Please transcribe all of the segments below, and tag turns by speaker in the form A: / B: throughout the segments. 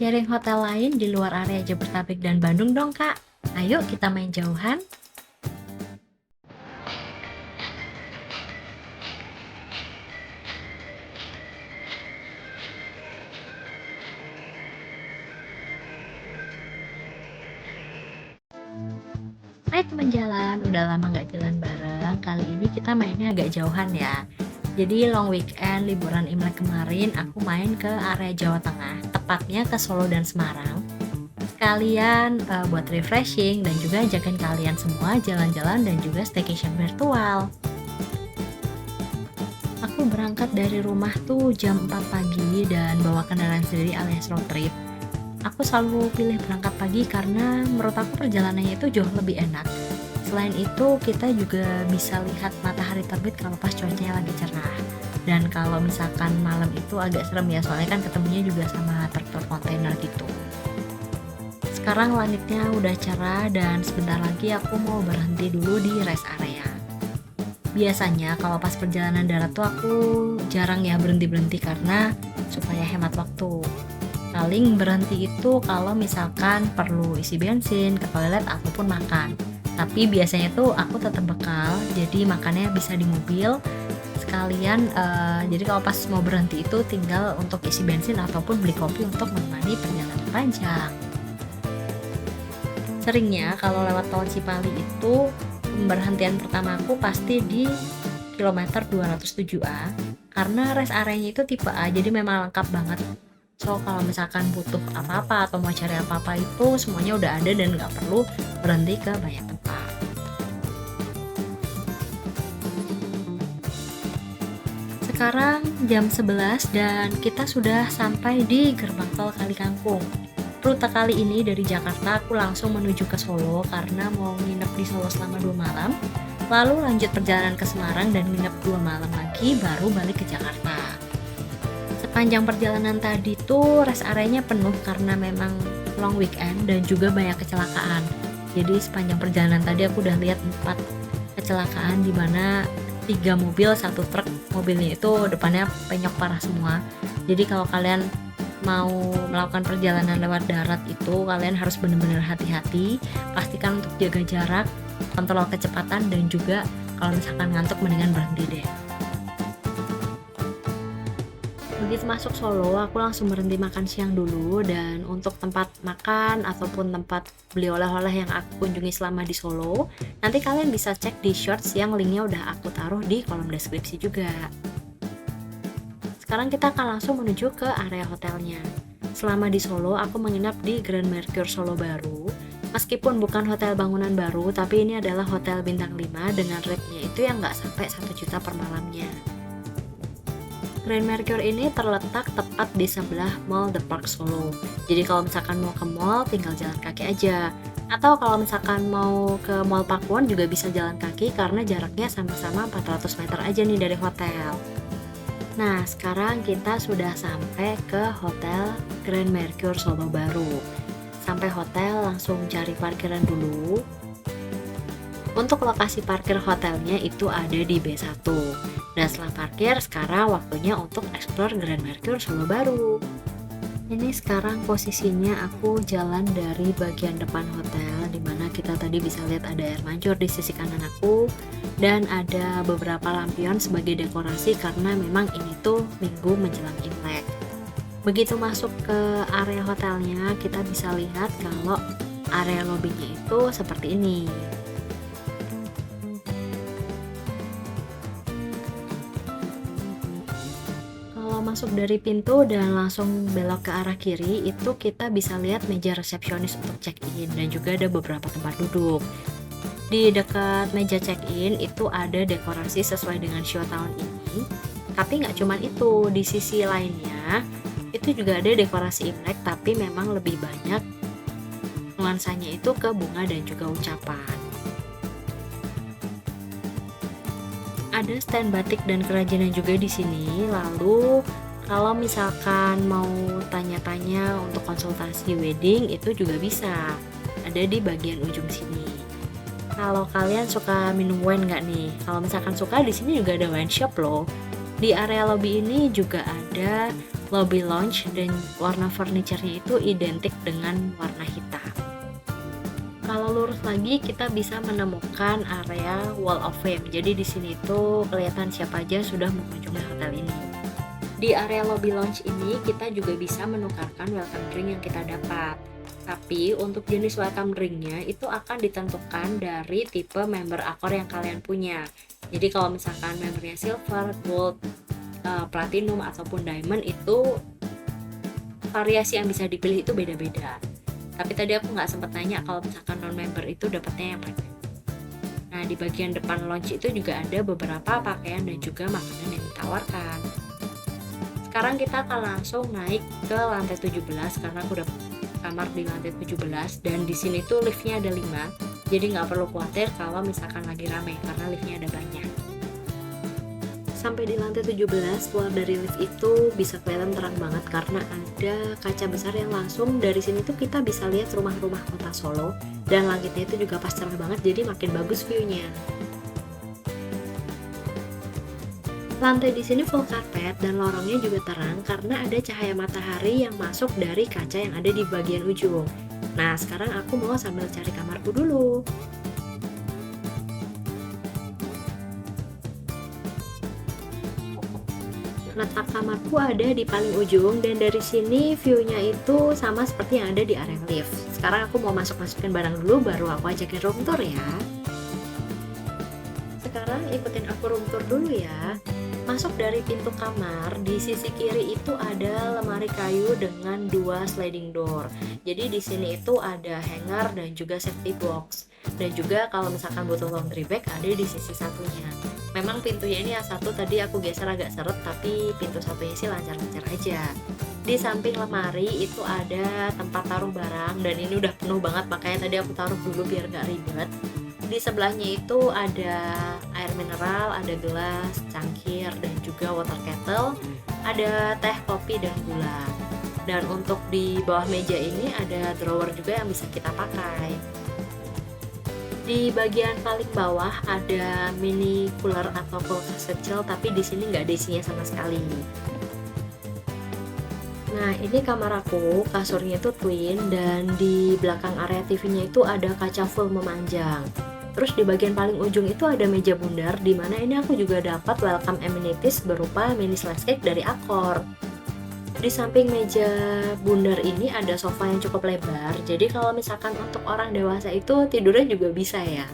A: sharing hotel lain di luar area Jabodetabek dan Bandung dong, Kak. Ayo kita main jauhan. Hai teman jalan, udah lama nggak jalan bareng. Kali ini kita mainnya agak jauhan ya. Jadi long weekend liburan Imlek kemarin aku main ke area Jawa Tengah, tepatnya ke Solo dan Semarang. Sekalian buat refreshing dan juga ajakin kalian semua jalan-jalan dan juga staycation virtual. Aku berangkat dari rumah tuh jam 4 pagi dan bawa kendaraan sendiri alias road trip. Aku selalu pilih berangkat pagi karena menurut aku perjalanannya itu jauh lebih enak. Selain itu, kita juga bisa lihat matahari terbit kalau pas cuacanya lagi cerah. Dan kalau misalkan malam itu agak serem ya, soalnya kan ketemunya juga sama truk-truk kontainer gitu. Sekarang langitnya udah cerah dan sebentar lagi aku mau berhenti dulu di rest area. Biasanya kalau pas perjalanan darat tuh aku jarang ya berhenti-berhenti karena supaya hemat waktu. Paling berhenti itu kalau misalkan perlu isi bensin, ke toilet, ataupun makan. Tapi biasanya tuh aku tetap bekal, jadi makannya bisa di mobil. Sekalian, jadi kalau pas mau berhenti itu tinggal untuk isi bensin ataupun beli kopi untuk menemani perjalanan panjang. Seringnya kalau lewat tol Cipali itu, pemberhentian pertama aku pasti di kilometer 207A, karena rest areanya itu tipe A, jadi memang lengkap banget. So kalau misalkan butuh apa-apa atau mau cari apa-apa itu semuanya udah ada dan nggak perlu berhenti ke banyak tempat. Sekarang jam 11 dan kita sudah sampai di gerbang tol Kali Kangkung. Rute kali ini dari Jakarta aku langsung menuju ke Solo karena mau nginep di Solo selama 2 malam. Lalu lanjut perjalanan ke Semarang dan nginep 2 malam lagi baru balik ke Jakarta. Sepanjang perjalanan tadi tuh rest areanya penuh karena memang long weekend dan juga banyak kecelakaan. Jadi sepanjang perjalanan tadi aku udah lihat 4 kecelakaan di mana 3 mobil, 1 truk. Mobilnya itu depannya penyok parah semua. Jadi kalau kalian mau melakukan perjalanan lewat darat itu kalian harus benar-benar hati-hati. Pastikan untuk jaga jarak, kontrol kecepatan dan juga kalau misalkan ngantuk mendingan berhenti deh. Begitu masuk Solo, aku langsung berhenti makan siang dulu dan untuk tempat makan ataupun tempat beli oleh-oleh yang aku kunjungi selama di Solo, nanti kalian bisa cek di shorts yang linknya udah aku taruh di kolom deskripsi juga. Sekarang kita akan langsung menuju ke area hotelnya. Selama di Solo, aku menginap di Grand Mercure Solo Baru. Meskipun bukan hotel bangunan baru, tapi ini adalah hotel bintang 5 dengan rate-nya itu yang nggak sampai 1 juta per malamnya. Grand Mercure ini terletak tepat di sebelah Mall The Park Solo. Jadi kalau misalkan mau ke mall tinggal jalan kaki aja. Atau kalau misalkan mau ke Mall Pakuwon juga bisa jalan kaki karena jaraknya sama-sama 400 meter aja nih dari hotel. Nah, sekarang kita sudah sampai ke Hotel Grand Mercure Solo Baru. Sampai hotel langsung cari parkiran dulu. Untuk lokasi parkir hotelnya itu ada di B1. Dan setelah parkir, sekarang waktunya untuk explore Grand Mercure Solo Baru. Ini sekarang posisinya aku jalan dari bagian depan hotel, dimana kita tadi bisa lihat ada air mancur di sisi kanan aku, dan ada beberapa lampion sebagai dekorasi karena memang ini tuh minggu menjelang Imlek. Begitu masuk ke area hotelnya, kita bisa lihat kalau area lobbynya itu seperti ini. Masuk dari pintu dan langsung belok ke arah kiri itu kita bisa lihat meja resepsionis untuk check-in dan juga ada beberapa tempat duduk. Di dekat meja check-in itu ada dekorasi sesuai dengan show tahun ini. Tapi nggak cuma itu, di sisi lainnya itu juga ada dekorasi Imlek tapi memang lebih banyak nuansanya itu ke bunga dan juga ucapan. Ada stand batik dan kerajinan juga di sini. Lalu kalau misalkan mau tanya-tanya untuk konsultasi wedding itu juga bisa. Ada di bagian ujung sini. Kalau kalian suka minum wine nggak nih? Kalau misalkan suka di sini juga ada wine shop loh. Di area lobby ini juga ada lobby lounge dan warna furniture-nya itu identik dengan warna hitam. Kalau lurus lagi kita bisa menemukan area Wall of Fame. Jadi di sini tuh kelihatan siapa aja sudah mengunjungi hotel ini. Di area lobby lounge ini kita juga bisa menukarkan welcome drink yang kita dapat. Tapi untuk jenis welcome drinknya itu akan ditentukan dari tipe member Accor yang kalian punya. Jadi kalau misalkan membernya silver, gold, platinum ataupun diamond itu variasi yang bisa dipilih itu beda-beda. Tapi tadi aku nggak sempat nanya kalau misalkan non member itu dapatnya yang mana. Nah di bagian depan lounge itu juga ada beberapa pakaian dan juga makanan yang ditawarkan. Sekarang kita akan langsung naik ke lantai 17 karena aku udah kamar di lantai 17 dan di sini tuh liftnya ada 5. Jadi nggak perlu khawatir kalau misalkan lagi rame karena liftnya ada banyak. Sampai di lantai 17, keluar dari lift itu bisa kelihatan terang banget karena ada kaca besar yang langsung dari sini tuh kita bisa lihat rumah-rumah kota Solo dan langitnya itu juga pas cerah banget jadi makin bagus view-nya. Lantai di sini full karpet dan lorongnya juga terang karena ada cahaya matahari yang masuk dari kaca yang ada di bagian ujung. Nah, sekarang aku mau sambil cari kamarku dulu. Letak kamarku ada di paling ujung dan dari sini view-nya itu sama seperti yang ada di area lift. Sekarang aku mau masukin barang dulu baru aku ajakin room tour ya. Sekarang ikutin aku room tour dulu ya. Masuk dari pintu kamar, di sisi kiri itu ada lemari kayu dengan 2 sliding door. Jadi di sini itu ada hanger dan juga safety box. Dan juga kalau misalkan butuh laundry bag ada di sisi satunya. Memang pintunya ini yang satu tadi aku geser agak seret, tapi pintu satunya sih lancar-lancar aja. Di samping lemari itu ada tempat taruh barang dan ini udah penuh banget makanya tadi aku taruh dulu biar gak ribet. Di sebelahnya itu ada air mineral, ada gelas, cangkir, dan juga water kettle, ada teh, kopi, dan gula. Dan untuk di bawah meja ini ada drawer juga yang bisa kita pakai. Di bagian paling bawah ada mini cooler atau kulkas kecil, tapi di sini nggak ada isinya sama sekali. Nah ini kamar aku, kasurnya itu twin dan di belakang area TV-nya itu ada kaca full memanjang. Terus di bagian paling ujung itu ada meja bundar, di mana ini aku juga dapat welcome amenities berupa mini slice cake dari Accor. Di samping meja bundar ini ada sofa yang cukup lebar, jadi kalau misalkan untuk orang dewasa itu tidurnya juga bisa ya.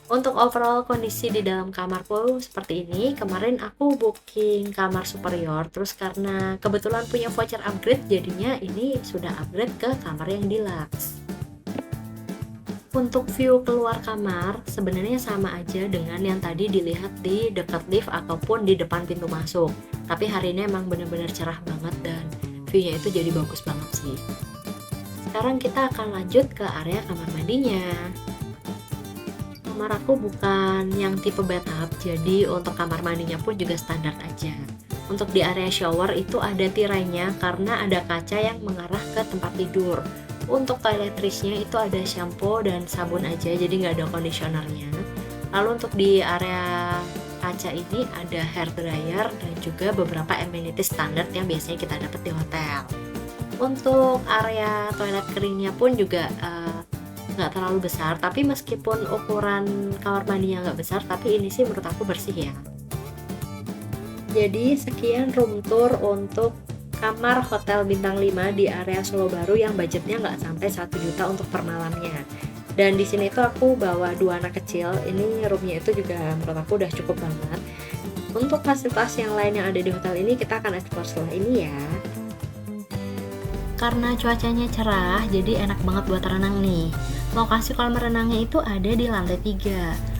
A: Untuk overall kondisi di dalam kamarku seperti ini, kemarin aku booking kamar superior, terus karena kebetulan punya voucher upgrade, jadinya ini sudah upgrade ke kamar yang deluxe. Untuk view keluar kamar sebenarnya sama aja dengan yang tadi dilihat di dekat lift ataupun di depan pintu masuk. Tapi hari ini emang bener-bener cerah banget dan view-nya itu jadi bagus banget sih. Sekarang kita akan lanjut ke area kamar mandinya. Kamar aku bukan yang tipe bathtub, jadi untuk kamar mandinya pun juga standar aja. Untuk di area shower itu ada tirainya karena ada kaca yang mengarah ke tempat tidur. Untuk toiletries-nya itu ada shampoo dan sabun aja, jadi nggak ada conditionernya. Lalu untuk di area kaca ini ada hair dryer dan juga beberapa amenities standar yang biasanya kita dapat di hotel. Untuk area toilet keringnya pun juga nggak terlalu besar, tapi meskipun ukuran kamar mandinya nggak besar, tapi ini sih menurut aku bersih ya. Jadi sekian room tour untuk kamar hotel bintang 5 di area Solo Baru yang budgetnya nggak sampai 1 juta untuk per malamnya. Dan di sini tuh aku bawa 2 anak kecil. Ini roomnya itu juga menurut aku udah cukup banget. Untuk fasilitas yang lain yang ada di hotel ini kita akan explore setelah ini ya. Karena cuacanya cerah, jadi enak banget buat renang nih. Lokasi kolam renangnya itu ada di lantai 3.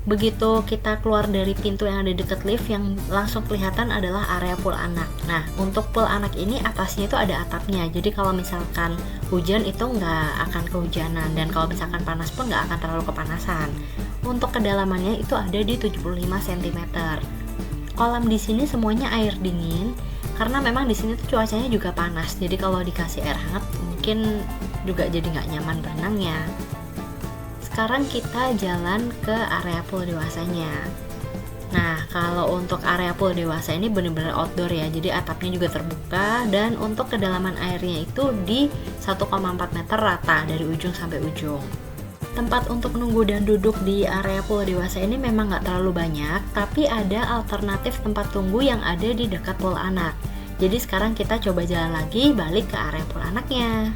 A: Begitu kita keluar dari pintu yang ada dekat lift, yang langsung kelihatan adalah area pool anak. Nah, untuk pool anak ini atasnya itu ada atapnya, jadi kalau misalkan hujan itu nggak akan kehujanan, dan kalau misalkan panas pun nggak akan terlalu kepanasan. Untuk kedalamannya itu ada di 75 cm. Kolam di sini semuanya air dingin, karena memang di sini tuh cuacanya juga panas, jadi kalau dikasih air hangat mungkin juga jadi nggak nyaman renangnya. Sekarang kita jalan ke area pool dewasanya. Nah, kalau untuk area pool dewasa ini benar-benar outdoor ya, jadi atapnya juga terbuka dan untuk kedalaman airnya itu di 1,4 meter rata dari ujung sampai ujung. Tempat untuk nunggu dan duduk di area pool dewasa ini memang nggak terlalu banyak, tapi ada alternatif tempat tunggu yang ada di dekat pool anak. Jadi sekarang kita coba jalan lagi balik ke area pool anaknya.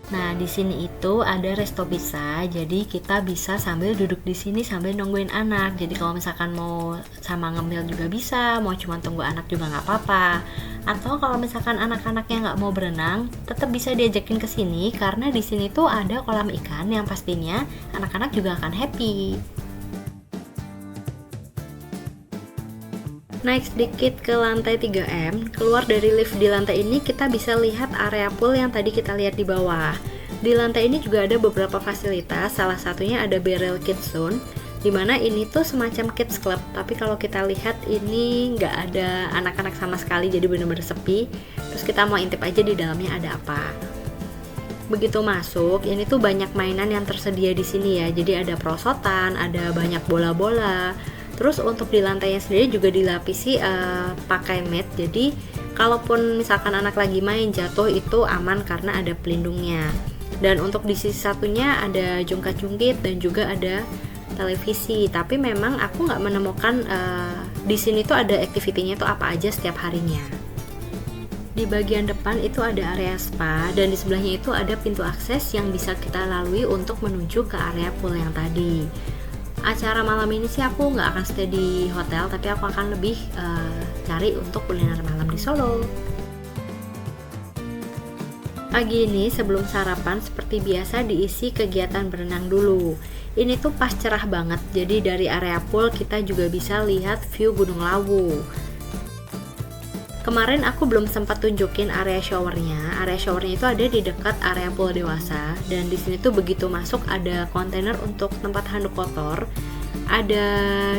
A: Nah, di sini itu ada resto pizza, jadi kita bisa sambil duduk di sini sambil nungguin anak. Jadi kalau misalkan mau sama ngemil juga bisa, mau cuma tunggu anak juga nggak apa-apa. Atau kalau misalkan anak-anaknya nggak mau berenang, tetap bisa diajakin ke sini karena di sini tuh ada kolam ikan yang pastinya anak-anak juga akan happy. Naik sedikit ke lantai 3M, keluar dari lift di lantai ini kita bisa lihat area pool yang tadi kita lihat di bawah. Di lantai ini juga ada beberapa fasilitas, salah satunya ada Barrel Kids Zone, dimana ini tuh semacam kids club, tapi kalau kita lihat ini nggak ada anak-anak sama sekali, jadi bener-bener sepi. Terus kita mau intip aja di dalamnya ada apa. Begitu masuk, ini tuh banyak mainan yang tersedia di sini ya, jadi ada perosotan, ada banyak bola-bola. Terus untuk di lantainya sendiri juga dilapisi pakai mat, jadi kalaupun misalkan anak lagi main jatuh itu aman karena ada pelindungnya. Dan untuk di sisi satunya ada jungkat-jungkit dan juga ada televisi. Tapi memang aku nggak menemukan di sini tuh ada aktivitinya tuh apa aja setiap harinya. Di bagian depan itu ada area spa dan di sebelahnya itu ada pintu akses yang bisa kita lalui untuk menuju ke area pool yang tadi. Acara malam ini sih aku nggak akan stay di hotel, tapi aku akan lebih cari untuk kuliner malam di Solo. Pagi ini sebelum sarapan seperti biasa diisi kegiatan berenang dulu. Ini tuh pas cerah banget, jadi dari area pool kita juga bisa lihat view Gunung Lawu. Kemarin aku belum sempat tunjukin area showernya. Area showernya itu ada di dekat area pool dewasa dan di sini tuh begitu masuk ada kontainer untuk tempat handuk kotor. Ada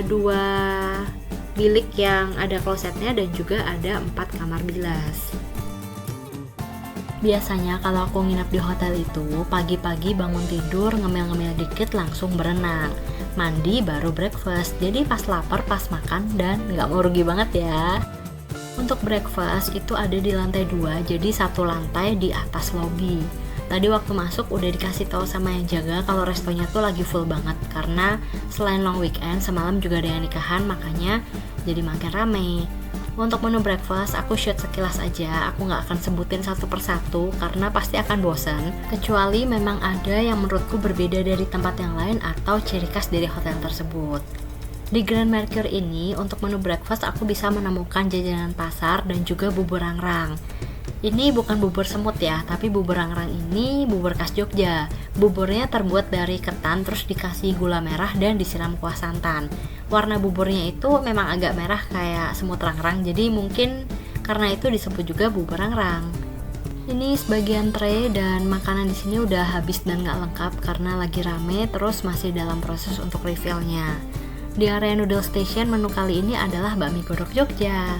A: 2 bilik yang ada klosetnya dan juga ada 4 kamar bilas. Biasanya kalau aku nginep di hotel itu pagi-pagi bangun tidur ngemil-ngemil dikit langsung berenang, mandi baru breakfast. Jadi pas lapar pas makan dan nggak mau rugi banget ya. Untuk breakfast itu ada di lantai 2, jadi satu lantai di atas lobby. Tadi waktu masuk udah dikasih tahu sama yang jaga kalau restonya tuh lagi full banget karena selain long weekend semalam juga ada yang nikahan, makanya jadi makin rame. Untuk menu breakfast aku shoot sekilas aja, aku nggak akan sebutin satu persatu karena pasti akan bosan. Kecuali memang ada yang menurutku berbeda dari tempat yang lain atau ciri khas dari hotel tersebut. Di Grand Mercure ini, untuk menu breakfast aku bisa menemukan jajanan pasar dan juga bubur rangrang. Ini bukan bubur semut ya, tapi bubur rangrang ini bubur khas Jogja. Buburnya terbuat dari ketan terus dikasih gula merah dan disiram kuah santan. Warna buburnya itu memang agak merah kayak semut rangrang, jadi mungkin karena itu disebut juga bubur rangrang. Ini sebagian tray dan makanan di sini udah habis dan nggak lengkap karena lagi rame, terus masih dalam proses untuk refillnya. Di area Noodle Station menu kali ini adalah bakmi godok Jogja.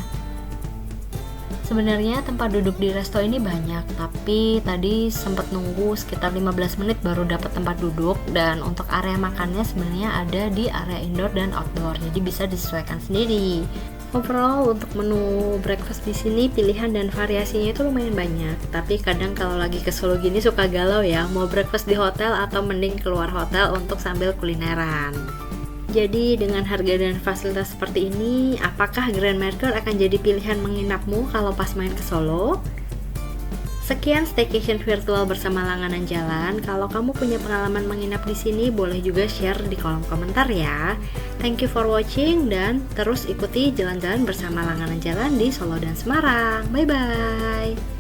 A: Sebenarnya tempat duduk di resto ini banyak, tapi tadi sempat nunggu sekitar 15 menit baru dapat tempat duduk. Dan untuk area makannya sebenarnya ada di area indoor dan outdoor, jadi bisa disesuaikan sendiri. Overall untuk menu breakfast di sini pilihan dan variasinya itu lumayan banyak, tapi kadang kalau lagi ke Solo gini suka galau ya, mau breakfast di hotel atau mending keluar hotel untuk sambil kulineran. Jadi dengan harga dan fasilitas seperti ini, apakah Grand Mercure akan jadi pilihan menginapmu kalau pas main ke Solo? Sekian staycation virtual bersama Langanan Jalan. Kalau kamu punya pengalaman menginap di sini, boleh juga share di kolom komentar ya. Thank you for watching dan terus ikuti jalan-jalan bersama Langanan Jalan di Solo dan Semarang. Bye bye.